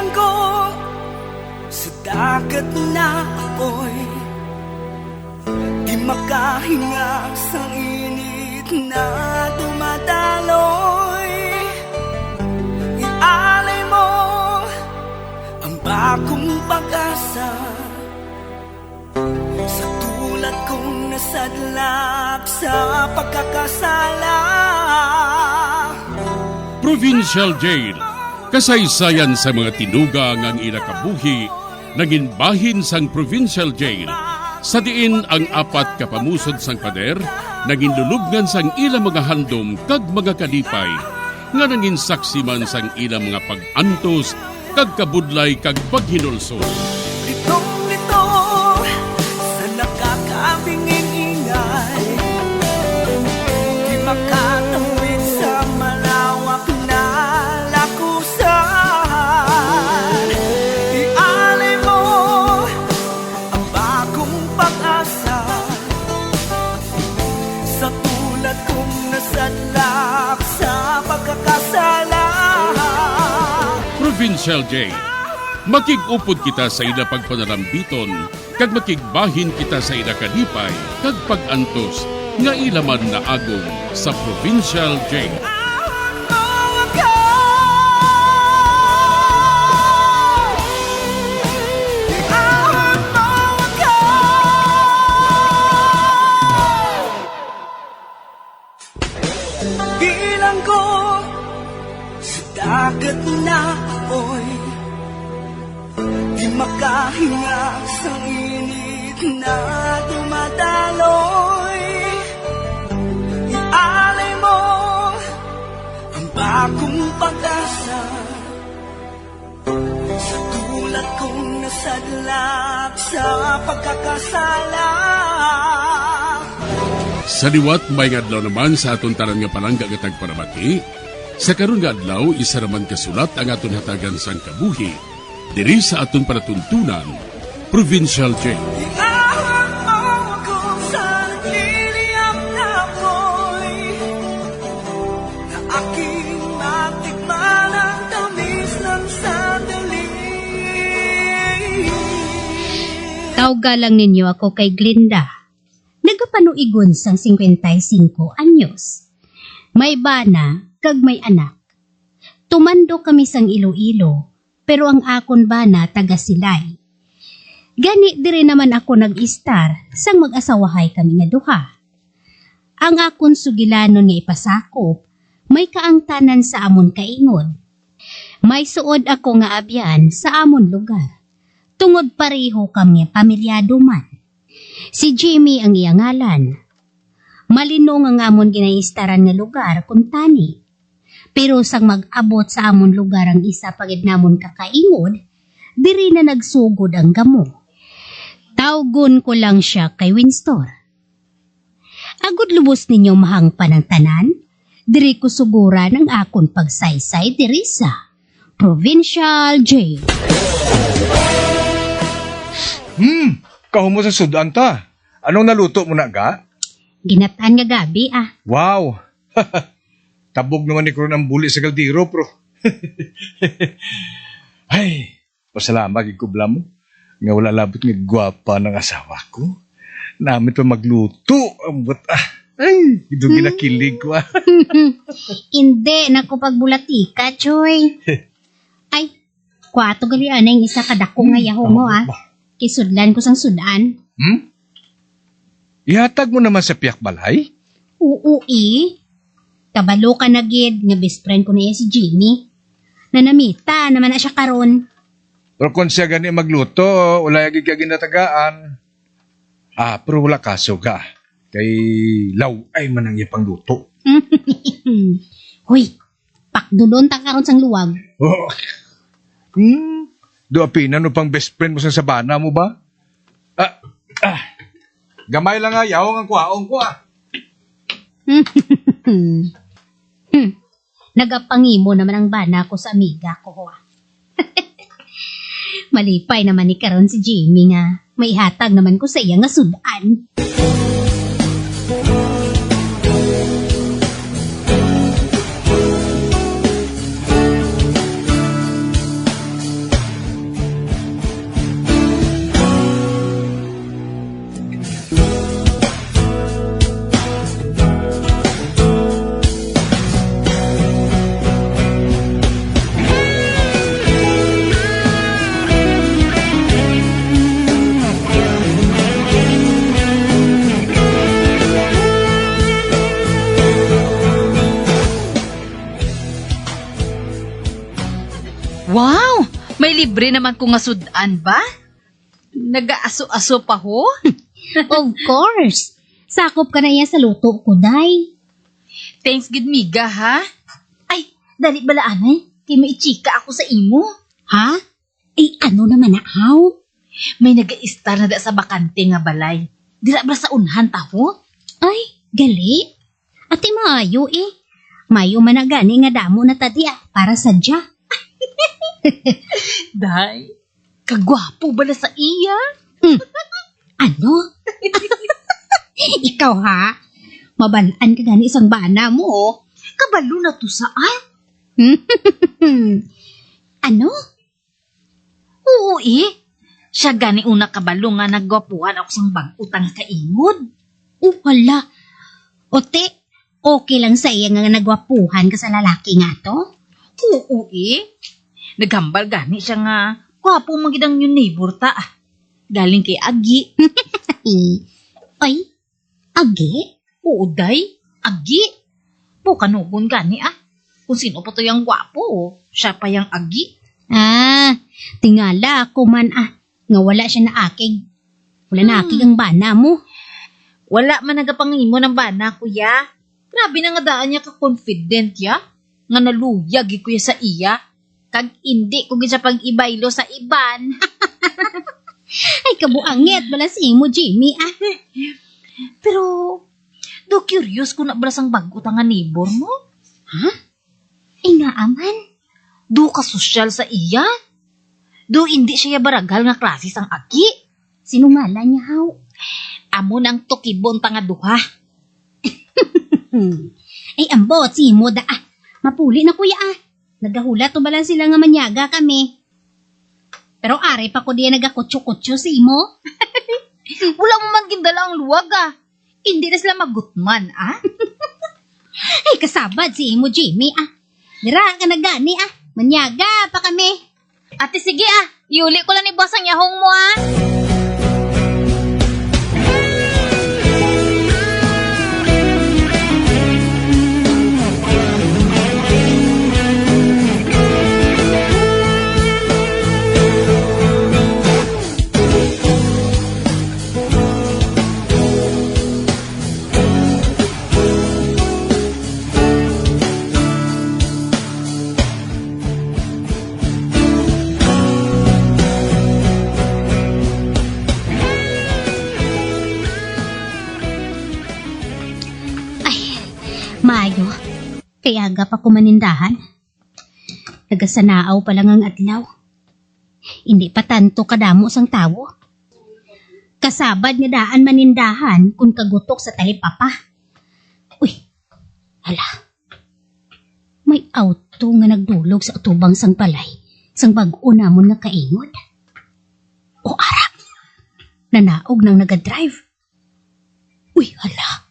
Bilang ko sa dagat na apoy, di makahinga sa init na dumadaloy. Ialay mo ang bagong pag-asa sa tulad kong nasadlak sa pagkakasala. Provincial Jail, kasaysayan sa mga tinugang ang ilakabuhi, naging bahin sang Provincial Jail. Sa diin ang apat kapamusod sang pader, naging lulubngan sang ilang mga handom kag mga kalipay, nga naging saksi man sang ilang mga pag-antos, kag kabudlay kag paghinulsol. Litong-lito sa nakakabingin ingay, di makatawid sa malawak na lakusan. Ialay mo ang bagong pag-asa sa tulad kong nasadlak sa pagkakasala. Provincial Jail, makig-upod kita sa ila pagpanarambiton, kag makigbahin kita sa ila kalipay, kag pag-antos, nga ilaman na agong sa Provincial Jail. Bilang ko sa dagat na apoy, di makahinga sa init na dumadaloy. Ialay mo ang bagong pag-asa sa tulad kong nasadlak sa pagkakasala. Sa liwat may adlaw naman sa aton tanan nga palangga nga tagparamati, sa karon nga adlaw isa raman kasulat ang aton hatagan sang kabuhi diri sa aton panatuntunan, Provincial Jail. Iahon mo ako sa nagliliyap na apoy, na aking matikman ang tamis ng sandali. Tawgalang ninyo ako kay Glinda. Nagapanuigon sang 55 anyos. May bana kag may anak. Tumando kami sang Iloilo, pero ang akon bana taga Silay. Gani diri naman ako nag-istar sang mag-asawahay kami nga duha. Ang akon sugilanon nga ipasakop, may kaangtanan sa amon kaingod. May suod ako nga abyan sa amon lugar. Tungod pareho kami pamilyado man. Si Jimmy ang iyang ngalan. Malinong ang amon ginaistaran nga lugar kung tani. Pero sang mag-abot sa amon lugar ang isa pagid namon kakaingod, diri na nagsugod ang gamo. Tawgon ko lang siya kay Winstor. Agud lubos ninyo mahangpan ang tanan, diri ko suguran ang akon pagsaysay diri sa Provincial Jail. Kahumo sa sudan ta. Anong naluto mo na ga? Ginataan nga gabi Wow! Tabog naman ni Kron ang buli sa galdiro, pro. Ay, pasalamat ikubla mo. Nga wala labot nga gwapa ng asawa ko. Namit pa magluto. Ay, ito ginakilig ko. Hindi, naku pagbulatika, Choy. Ay, kwato gali anay isa kadako nga yaho mo Kisudlan ko sang sudan. Ihatag mo naman sa piyak balay? Oo Kabalo ka na gid nga best friend ko na si Jimmy. Nanamita naman na siya karon. Pero kung siya gani magluto, wala yung ginatagaan. Pero wala kaso ka. Kay law ay man ang iyang luto. Hoy, pakdulon ta karon sang luwag. Duapin, ano pang best friend mo sa sabana mo ba? Gamay lang nga, yaw ang kuhaong ko Nagapangimo naman ang bana ko sa amiga ko. Malipay naman ni karon si Jimmy nga. May hatag naman ko sa iya nga sudan. Wow! May libre naman kung ngasudan ba? Nag-aaso-aso pa ho? Of course. Sakop ka na yan sa luto ko, day. Thanks gid miga ha? Ay, dali bala anay. Kay may chika ako sa imo. Ha? Eh, ano naman na, how? May nag-i-star na da sa bakante nga balay. Dira ba sa unhan taho? Ay, gali. Ate maayo eh. Mayo man na gani nga damo na tadi para sadya. Day, kagwapo bala sa iya. Ano? Ikaw ha? Mabalaan ka gani isang bana mo. Oh. Kabalo na to saan? Ano? Oo eh. Siya gani una kabalo nga nagwapuhan ako sang bag-utang kaingod. Wala. Ote, okay lang sa iya nga nagwapuhan ka sa lalaki nga to? Oo eh. Naghambal gani siya nga. Kwapo magidang yung neighbor ta. Galing kay Agi. Ay, agi? Oo, day. Agi. Pukanugon gani Kung sino pa to yung gwapo, siya pa yung Agi. Tingala ako man nga wala siya na akig. Wala na akig ang bana mo. Wala man nagapangimo ng bana, kuya. Grabe na nga daan niya ka-confident, ya. Nga naluyag, kuya, sa iya. Kag hindi ko sa pag-ibaylo sa iban. Ay, kabuangit. Bala si mo, Jimmy, Pero, do curious kung nabrasang bag-utang nga neighbor mo? Ha? Ay, nga aman. Do ka sosyal sa iya? Do hindi siya baragal nga klase sang Agi? Sinungala niya, how? Amo nang tukibon ta nga duha. Ay, ambot, si mo da, mapuli na kuya, Nagahula to bala sila nga manyaga kami. Pero are pa ko diya nagakutso-kutso si mo. Wala mo man gindala ang luwag, Hindi na sila magutman, Ay, kasabad si mo, Jimmy, Dira ka na gani, Manyaga pa kami. Ate, sige, Iuli ko lang ni boss ang yahong mo, Mayo, kaya aga pa kumanindahan. Nagasanaaw pa lang ang adlaw. Hindi pa tanto kadamo sang tawo. Kasabad nga daan manindahan kung kagutok sa talipapa. Uy, hala. May auto nga nagdulog sa utubang sang palay, sang bag-o namon nga kaingod. O ara, nanaog nang nagadrive. Uy, hala.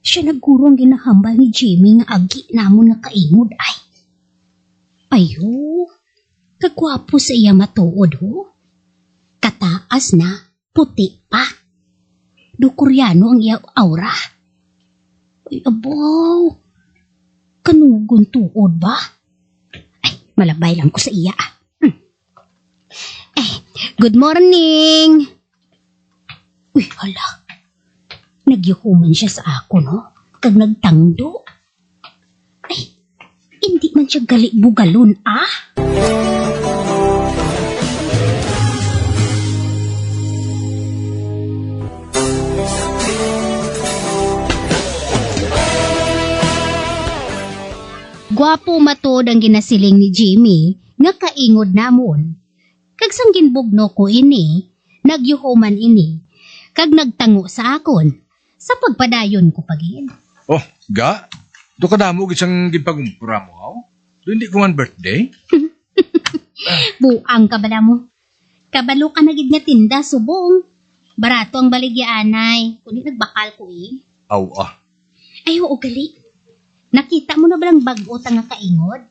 Siya nagurong ginahambal ni Jimmy nga agi namon nga kaingod ay. Ayo, kagwapo sa iya matuod ho. Kataas na, puti pa. Dukuryano ang iya aura. Ay, abaw. Kanugon tuod ba? Ay, malabay lang ko sa iya. Good morning. Uy, hala. Nagyuhuman siya sa ako, no? Kag nagtangdo. Ay, hindi man siya gali-bugalon, Gwapo matod ang ginasiling ni Jimmy nga kaingod namon. Kag sang ginbugno ko ini, nagyuhuman ini, kag nagtango sa akon. Sa pagpadayon ko pagin. Oh, ga? Do ka damo isang gipagumpura mo, aw? Do hindi ko man birthday? Buang kabala mo. Kabalo ka na gid nga tinda, subong. Barato ang baligyanay. Kundi nagbakal ko Aw, Ay, oo, gali. Nakita mo na balang bag-o nga kaingod?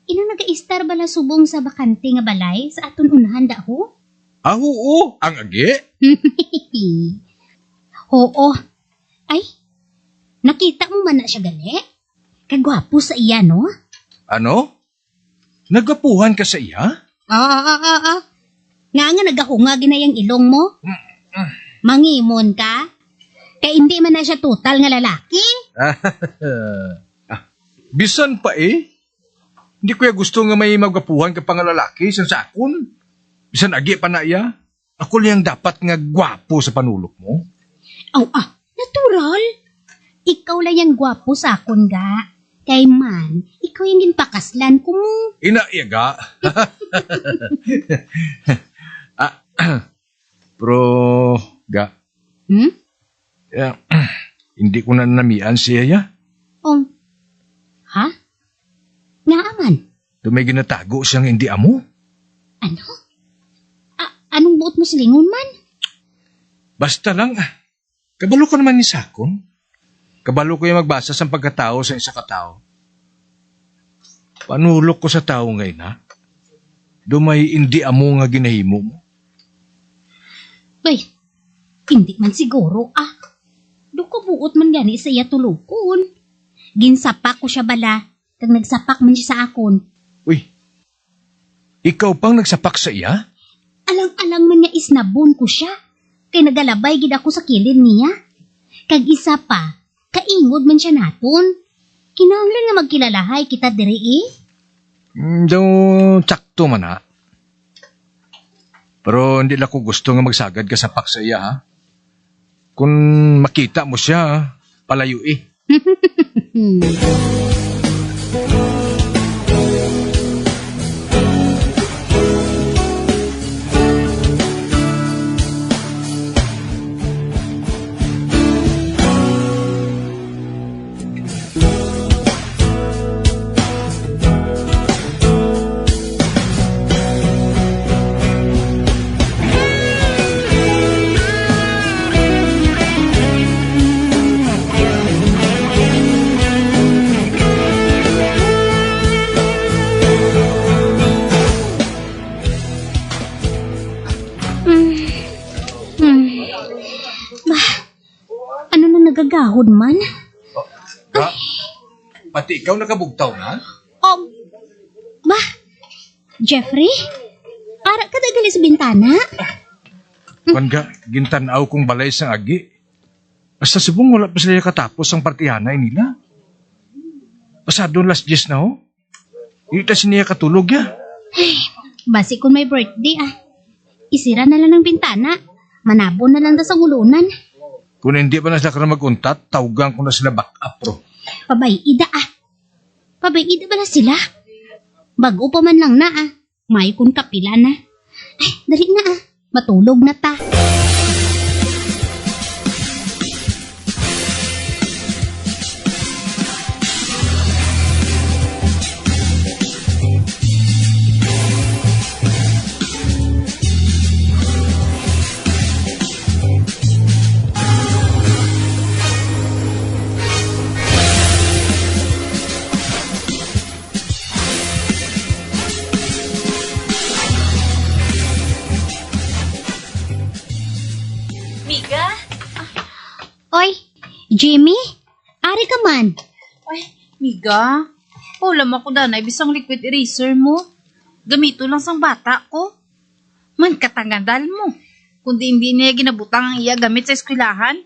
Ina naga-istar bala subong sa bakante nga balay sa aton unahan da ho? Oo, ang agi? Oo. Ay, nakita mo man na siya gali? Kagwapo sa iya, no? Ano? Nagapuhan ka sa iya? Nga nagahunga ginayang ilong mo. Mangimon ka? Kay hindi man na siya total nga lalaki. Bisan pa eh. Hindi ko ya gusto nga may magapuhan ka pa nga lalaki sa sakon. Bisan agi pa na iya. Ako lang dapat nga gwapo sa panulok mo. Natural. Ikaw lang yung gwapo sa akon ga. Kay man, ikaw yung ginpakaslan ko mo. Inaiyaga. Pero, ga, hindi ko na namian siya ya. Ha? Nga aman. May ginatago siyang hindi amo. Ano? Anong buot mo silingon man? Basta lang, kabalo ko naman ni Sakon. Kabalo ko yung magbasa sa pagkatao sa isa katao. Panulok ko sa tao ngayon ha. Dumay hindi amo nga ginahimo mo. Bay, hindi man siguro Do ko buot man gani sa iya tulukon. Ginsapak ko siya bala, kag nagsapak man siya sa akon. Uy, ikaw pang nagsapak sa iya? Alang-alang man niya isnabon ko siya. Kay nagalabay gid ako sa kilid niya. Kag isa pa, kaingod man siya naton. Kinahanglan nga magkilalahay kita diri eh. Daw, tsakto man ha. Pero hindi lang ko gusto nga magsagad ka sa pak sa iya ha. Kung makita mo siya, palayo eh. Ano na nagagahod man? Ha? Pati ikaw nakabugtaw na? Jeffrey? Ara ka dagali sa bintana? Kanga, gintanaw kong balay sang agi. Basta subong wala pa sila katapos ang partihanay nila. Pasado last 10 na ho. Ita siniya katulog ya. Basi kung may birthday isira na lang ng bintana. Manabo na lang da sa ngulunan. Kung hindi pa na sila ka maguntat, tawgan ko na sila back up bro. Pabayida Pabayida ba na sila? Bago pa man lang na May kun kapila na. Ay, dali na Matulog na ta. Miga? Oy, Jimmy? Ari ka man. Ay, Miga. Ulam ako danay bisang liquid eraser mo. Gamito lang sang bata ko. Man katangandal mo. Kundi hindi niya ginabutang ang iya gamit sa eskwelahan.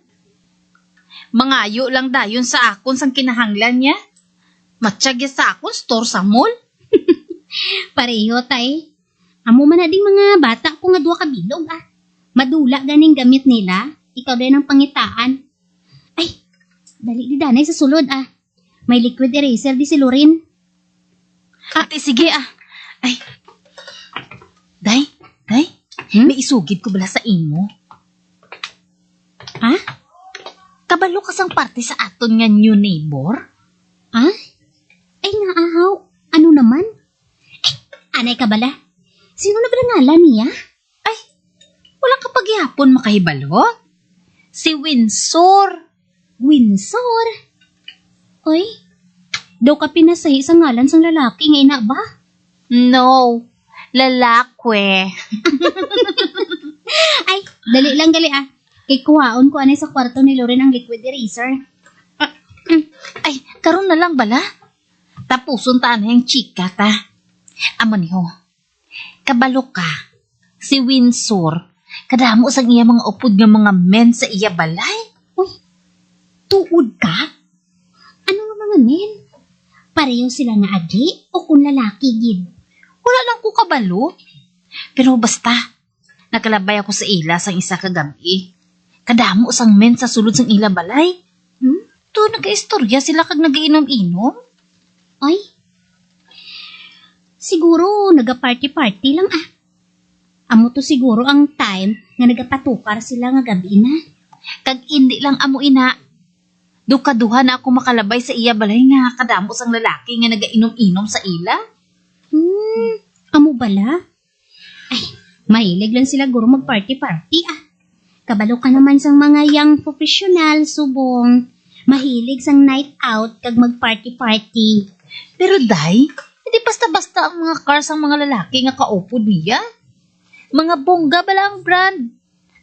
Mangayo lang dayon sa akon sang kinahanglan niya. Matsyagya sa akon store sa mall. Pareho tay. Amo man na ding mga bata ko nga duwa ka bilog Madula ganing gamit nila. Ikaw din ang pangitaan. Ay, dali di danay sa sulod May liquid eraser di si Lorin. Ate, sige Ay. Day. May isugid ko bala sa imo. Kabalo ka sang parte sa aton nga new neighbor? Ay naahaw. Ano naman? Anay ka bala? Sino na ba ngalan niya? Wala ka paghihapon makahibalo? Si Windsor. Windsor? Oy, daw ka pinasahi sa ngalan sang lalaki nga ina ba? No, lalakwe. Ay, dali lang gali Kay kuhaon ko anay sa kwarto ni Loren ang liquid eraser. Ay, karon na lang bala. Tapuson ta na yung chika ta. Amo niyo, kabalo ka, si Windsor, kadamo sang iya mga upod nga mga men sa iya balay. Uy, tuod ka? Ano nga mga men? Pareho sila nga agi o kung lalaki gid? Wala lang ko kabalo. Pero basta, nakalabay ako sa ila sang isa kagabi. Kadamo sang men sa sulod sang ila balay. To nagaistorya sila kag nagiinom-inom. Ay, siguro nagaparty-party lang ah. Amo to siguro ang time nga nagapatukar sila nga gabi na. Kag hindi lang amo ina. Dukaduha na ako makalabay sa iya balay nga kadamo sang lalaki nga nagainom-inom sa ila. Amo bala? Ay, mahilig lang sila guro mag-party-party ah. Kabalo ka naman sang mga young professional, subong. Mahilig sang night out kag mag-party-party. Pero day, hindi basta-basta ang mga cars ang mga lalaki nga kaupod niya. Mga bongga bala ang brand.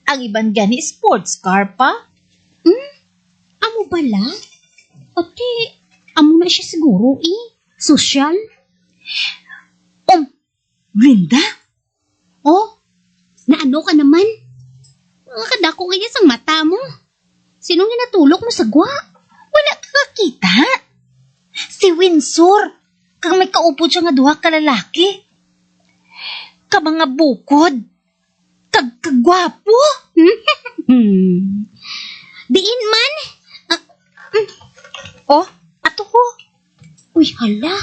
Ang iban gani sports car pa. Amo bala? Ate, amo na siya siguro eh. Social? Glinda? Oh, naano ka naman? Mga kadako kaya sang mata mo. Sinong hinatulok mo sa gwa? Wala ka kakita? Si Windsor. Kang may kaupod siya nga duha ka lalaki. Ka mga bukod. Kagwapo. Diin man? Oh, ato ko. Uy, hala.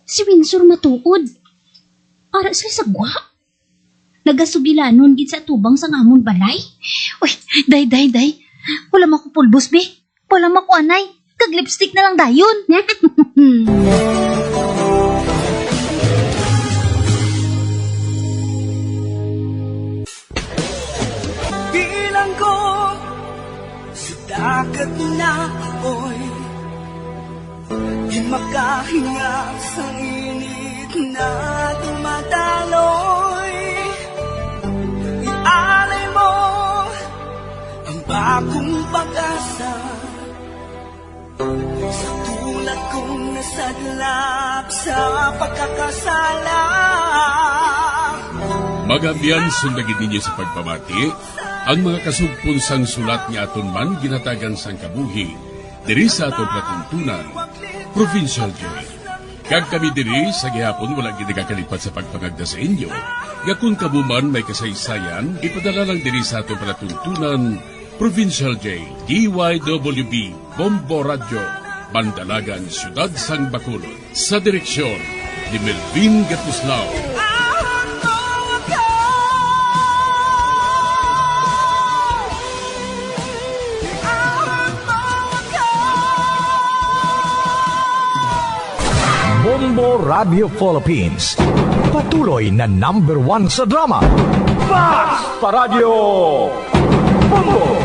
Si Windsor matuod. Para sila sa gwa. Nagasugilanon gid sa tubang sa ngamon balay. Uy, day. Wala makupulbos, be. Wala makuanay. Kag lipstick na lang dayon. Bilang ko sa dagat na apoy, di makahinga sa init na tumataloy. Ialay mo ang bagong pag-asa sa tulad kong nasadlak sa pagkakasala. Magabiyan sundagin ninyo sa pagpamati, ang mga kasugpon sang sulat ni aton man ginatagan sang kabuhi, diri sa aton platuntunan, Provincial Jail. Kag kami diri sa gihapon wala ginagakalipat sa pagpangagda sa inyo. Gakun kabuman may kasaysayan, ipadala lang diri sa aton platuntunan, Provincial Jail, DYWB, Bombo Radio, Bandalagan, Siyudad Sang Bacolod, sa direksyon ni Melvin Gatuslao. Bombo Radio Philippines. Patuloy na #1 sa drama. Fast Paradio! Bombo!